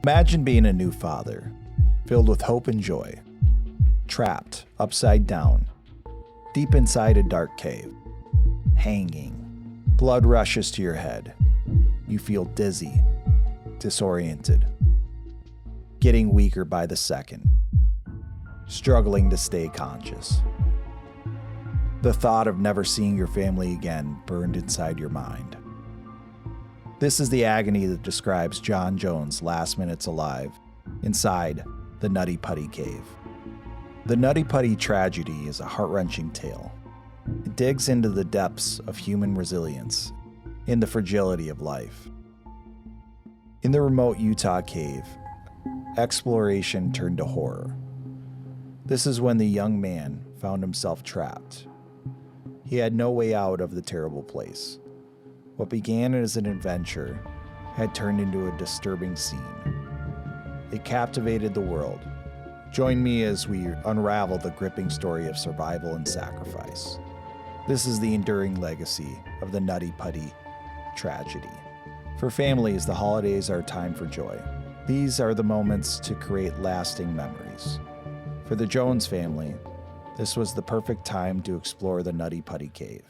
Imagine being a new father, filled with hope and joy, trapped upside down, deep inside a dark cave, hanging. Blood rushes to your head. You feel dizzy, disoriented, getting weaker by the second, struggling to stay conscious. The thought of never seeing your family again burned inside your mind. This is the agony that describes John Jones' last minutes alive inside the Nutty Putty Cave. The Nutty Putty tragedy is a heart-wrenching tale. It digs into the depths of human resilience and the fragility of life. In the remote Utah cave, exploration turned to horror. This is when the young man found himself trapped. He had no way out of the terrible place. What began as an adventure had turned into a disturbing scene. It captivated the world. Join me as we unravel the gripping story of survival and sacrifice. This is the enduring legacy of the Nutty Putty tragedy. For families, the holidays are a time for joy. These are the moments to create lasting memories. For the Jones family, this was the perfect time to explore the Nutty Putty Cave.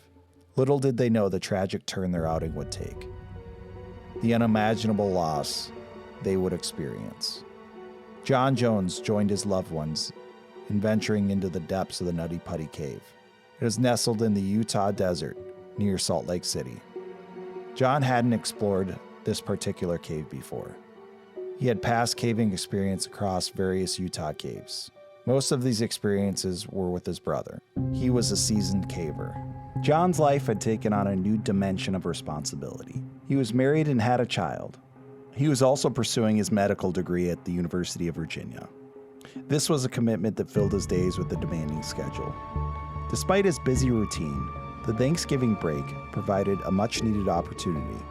Little did they know the tragic turn their outing would take, the unimaginable loss they would experience. John Jones joined his loved ones in venturing into the depths of the Nutty Putty Cave. It is nestled in the Utah desert near Salt Lake City. John hadn't explored this particular cave before. He had past caving experience across various Utah caves. Most of these experiences were with his brother. He was a seasoned caver. John's life had taken on a new dimension of responsibility. He was married and had a child. He was also pursuing his medical degree at the University of Virginia. This was a commitment that filled his days with a demanding schedule. Despite his busy routine, the Thanksgiving break provided a much-needed opportunity.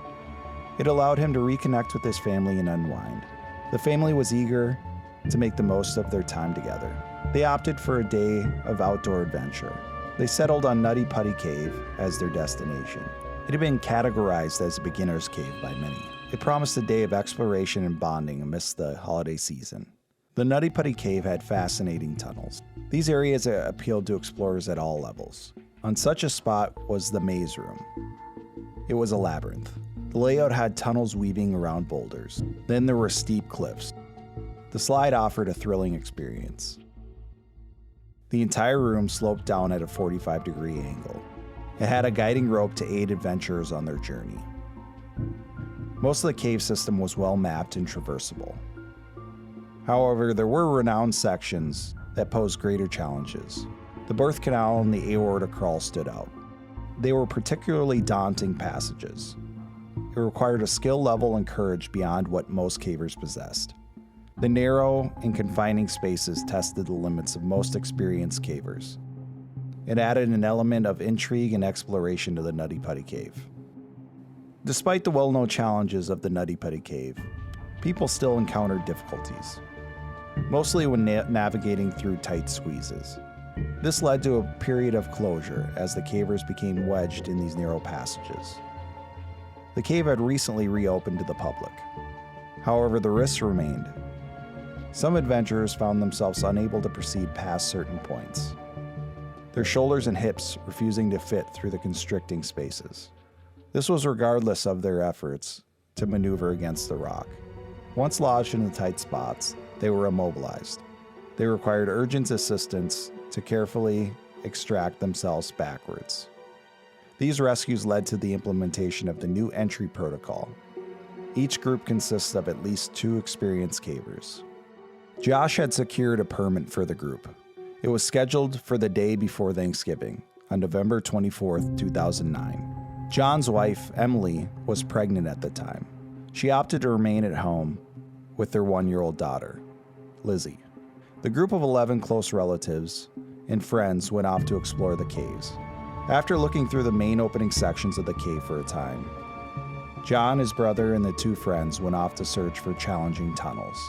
It allowed him to reconnect with his family and unwind. The family was eager to make the most of their time together. They opted for a day of outdoor adventure. They settled on Nutty Putty Cave as their destination. It had been categorized as a beginner's cave by many. It promised a day of exploration and bonding amidst the holiday season. The Nutty Putty Cave had fascinating tunnels. These areas appealed to explorers at all levels. On such a spot was the maze room. It was a labyrinth. The layout had tunnels weaving around boulders. Then there were steep cliffs. The slide offered a thrilling experience. The entire room sloped down at a 45-degree angle. It had a guiding rope to aid adventurers on their journey. Most of the cave system was well mapped and traversable. However, there were renowned sections that posed greater challenges. The birth canal and the aorta crawl stood out. They were particularly daunting passages. It required a skill level and courage beyond what most cavers possessed. The narrow and confining spaces tested the limits of most experienced cavers. It added an element of intrigue and exploration to the Nutty Putty Cave. Despite the well-known challenges of the Nutty Putty Cave, people still encountered difficulties, mostly when navigating through tight squeezes. This led to a period of closure as the cavers became wedged in these narrow passages. The cave had recently reopened to the public. However, the risks remained. Some adventurers found themselves unable to proceed past certain points, their shoulders and hips refusing to fit through the constricting spaces. This was regardless of their efforts to maneuver against the rock. Once lodged in the tight spots, they were immobilized. They required urgent assistance to carefully extract themselves backwards. These rescues led to the implementation of the new entry protocol. Each group consists of at least 2 experienced cavers. Josh had secured a permit for the group. It was scheduled for the day before Thanksgiving, on November 24th, 2009. John's wife, Emily, was pregnant at the time. She opted to remain at home with their 1-year-old daughter, Lizzie. The group of 11 close relatives and friends went off to explore the caves. After looking through the main opening sections of the cave for a time, John, his brother, and the 2 friends went off to search for challenging tunnels.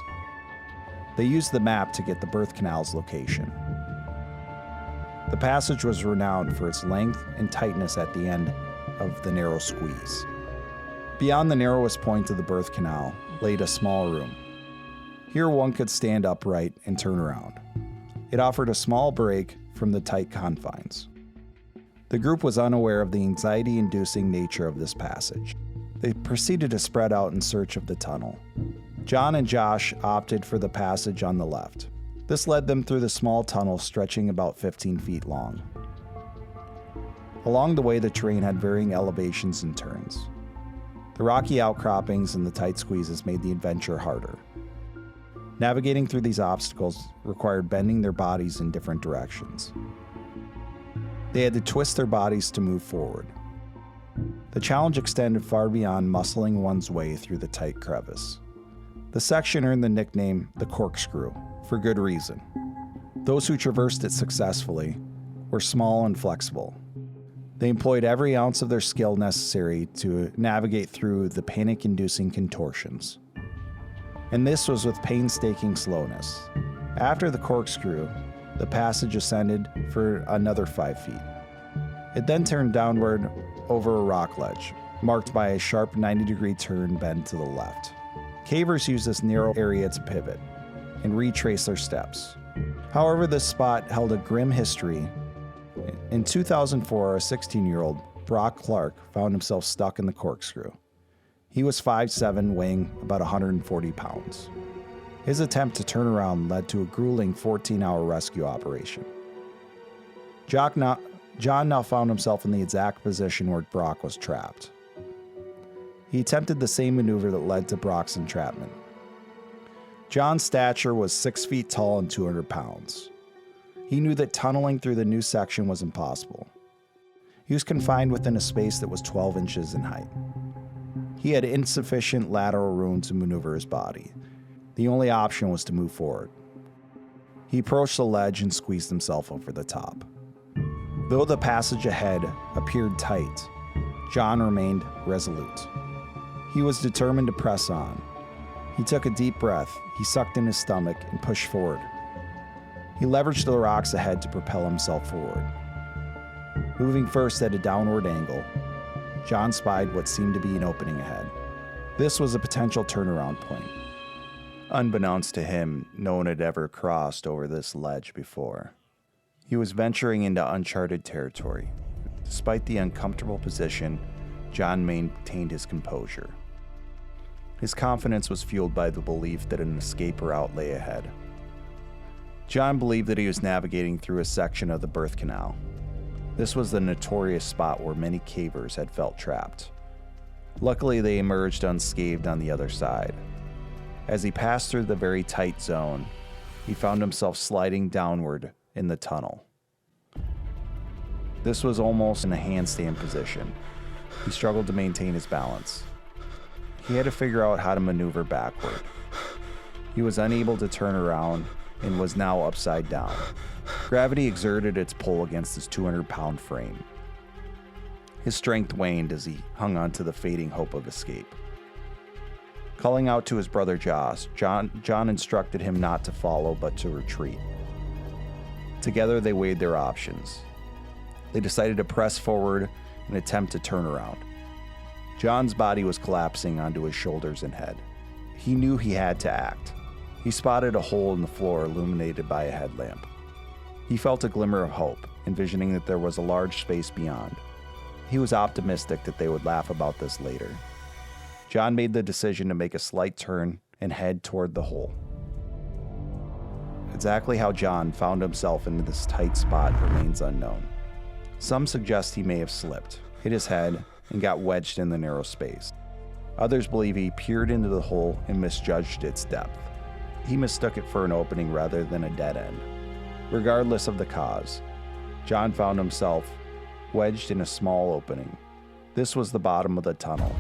They used the map to get the birth canal's location. The passage was renowned for its length and tightness at the end of the narrow squeeze. Beyond the narrowest point of the birth canal laid a small room. Here one could stand upright and turn around. It offered a small break from the tight confines. The group was unaware of the anxiety-inducing nature of this passage. They proceeded to spread out in search of the tunnel. John and Josh opted for the passage on the left. This led them through the small tunnel stretching about 15 feet long. Along the way, the terrain had varying elevations and turns. The rocky outcroppings and the tight squeezes made the adventure harder. Navigating through these obstacles required bending their bodies in different directions. They had to twist their bodies to move forward. The challenge extended far beyond muscling one's way through the tight crevice. The section earned the nickname the corkscrew, for good reason. Those who traversed it successfully were small and flexible. They employed every ounce of their skill necessary to navigate through the panic-inducing contortions. And this was with painstaking slowness. After the corkscrew, the passage ascended for another 5 feet. It then turned downward over a rock ledge, marked by a sharp 90-degree turn bend to the left. Cavers use this narrow area to pivot and retrace their steps. However, this spot held a grim history. In 2004, a 16-year-old, Brock Clark, found himself stuck in the corkscrew. He was 5'7", weighing about 140 pounds. His attempt to turn around led to a grueling 14-hour rescue operation. John now found himself in the exact position where Brock was trapped. He attempted the same maneuver that led to Brock's entrapment. John's stature was 6 feet tall and 200 pounds. He knew that tunneling through the new section was impossible. He was confined within a space that was 12 inches in height. He had insufficient lateral room to maneuver his body. The only option was to move forward. He approached the ledge and squeezed himself over the top. Though the passage ahead appeared tight, John remained resolute. He was determined to press on. He took a deep breath, he sucked in his stomach, and pushed forward. He leveraged the rocks ahead to propel himself forward. Moving first at a downward angle, John spied what seemed to be an opening ahead. This was a potential turnaround point. Unbeknownst to him, no one had ever crossed over this ledge before. He was venturing into uncharted territory. Despite the uncomfortable position, John maintained his composure. His confidence was fueled by the belief that an escape route lay ahead. John believed that he was navigating through a section of the birth canal. This was the notorious spot where many cavers had felt trapped. Luckily, they emerged unscathed on the other side. As he passed through the very tight zone, he found himself sliding downward in the tunnel. This was almost in a handstand position. He struggled to maintain his balance. He had to figure out how to maneuver backward. He was unable to turn around and was now upside down. Gravity exerted its pull against his 200-pound frame. His strength waned as he hung on to the fading hope of escape. Calling out to his brother Josh, John instructed him not to follow but to retreat. Together they weighed their options. They decided to press forward and attempt to turn around. John's body was collapsing onto his shoulders and head. He knew he had to act. He spotted a hole in the floor illuminated by a headlamp. He felt a glimmer of hope, envisioning that there was a large space beyond. He was optimistic that they would laugh about this later. John made the decision to make a slight turn and head toward the hole. Exactly how John found himself in this tight spot remains unknown. Some suggest he may have slipped, hit his head, and got wedged in the narrow space. Others believe he peered into the hole and misjudged its depth. He mistook it for an opening rather than a dead end. Regardless of the cause, John found himself wedged in a small opening. This was the bottom of the tunnel,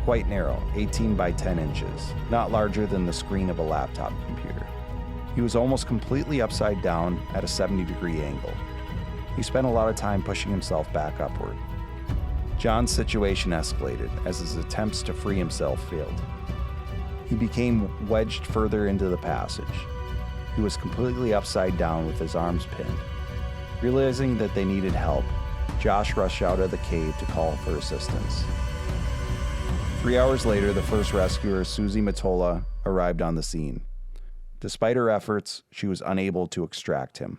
quite narrow, 18 by 10 inches, not larger than the screen of a laptop computer. He was almost completely upside down at a 70-degree angle. He spent a lot of time pushing himself back upward. John's situation escalated as his attempts to free himself failed. He became wedged further into the passage. He was completely upside down with his arms pinned. Realizing that they needed help, Josh rushed out of the cave to call for assistance. 3 hours later, the first rescuer, Susie Matola, arrived on the scene. Despite her efforts, she was unable to extract him.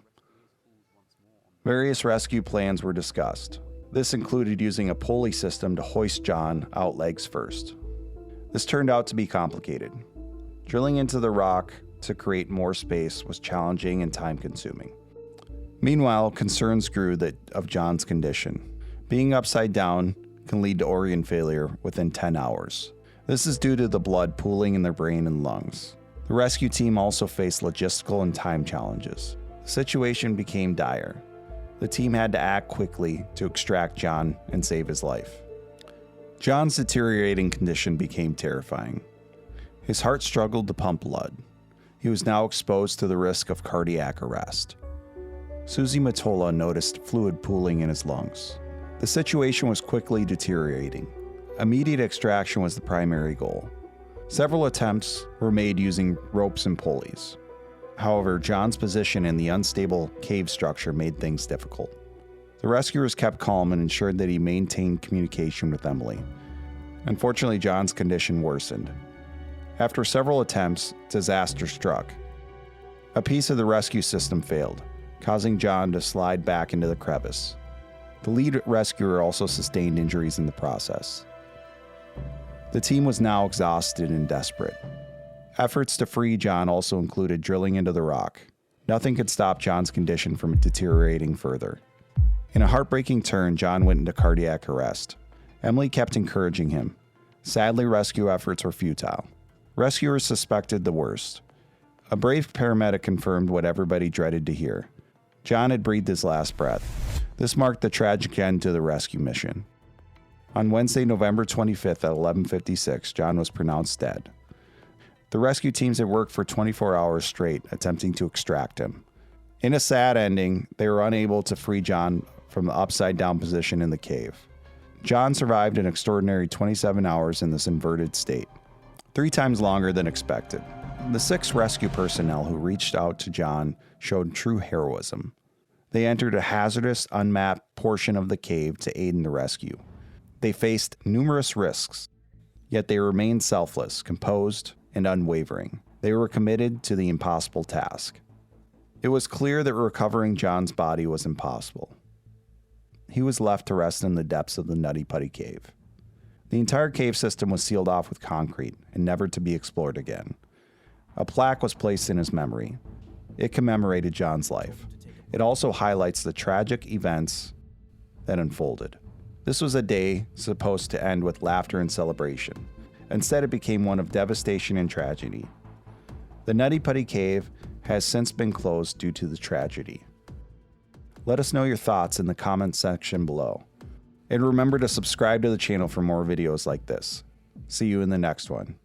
Various rescue plans were discussed. This included using a pulley system to hoist John out legs first. This turned out to be complicated. Drilling into the rock to create more space was challenging and time-consuming. Meanwhile, concerns grew of John's condition. Being upside down can lead to organ failure within 10 hours. This is due to the blood pooling in their brain and lungs. The rescue team also faced logistical and time challenges. The situation became dire. The team had to act quickly to extract John and save his life. John's deteriorating condition became terrifying. His heart struggled to pump blood. He was now exposed to the risk of cardiac arrest. Susie Matola noticed fluid pooling in his lungs. The situation was quickly deteriorating. Immediate extraction was the primary goal. Several attempts were made using ropes and pulleys. However, John's position in the unstable cave structure made things difficult. The rescuers kept calm and ensured that he maintained communication with Emily. Unfortunately, John's condition worsened. After several attempts, disaster struck. A piece of the rescue system failed, causing John to slide back into the crevice. The lead rescuer also sustained injuries in the process. The team was now exhausted and desperate. Efforts to free John also included drilling into the rock. Nothing could stop John's condition from deteriorating further. In a heartbreaking turn, John went into cardiac arrest. Emily kept encouraging him. Sadly, rescue efforts were futile. Rescuers suspected the worst. A brave paramedic confirmed what everybody dreaded to hear. John had breathed his last breath. This marked the tragic end to the rescue mission. On Wednesday, November 25th at 11:56, John was pronounced dead. The rescue teams had worked for 24 hours straight, attempting to extract him. In a sad ending, they were unable to free John from the upside-down position in the cave. John survived an extraordinary 27 hours in this inverted state, 3 times longer than expected. The 6 rescue personnel who reached out to John showed true heroism. They entered a hazardous, unmapped portion of the cave to aid in the rescue. They faced numerous risks, yet they remained selfless, composed, and unwavering. They were committed to the impossible task. It was clear that recovering John's body was impossible. He was left to rest in the depths of the Nutty Putty Cave. The entire cave system was sealed off with concrete and never to be explored again. A plaque was placed in his memory. It commemorated John's life. It also highlights the tragic events that unfolded. This was a day supposed to end with laughter and celebration. Instead, it became one of devastation and tragedy. The Nutty Putty Cave has since been closed due to the tragedy. Let us know your thoughts in the comments section below. And remember to subscribe to the channel for more videos like this. See you in the next one.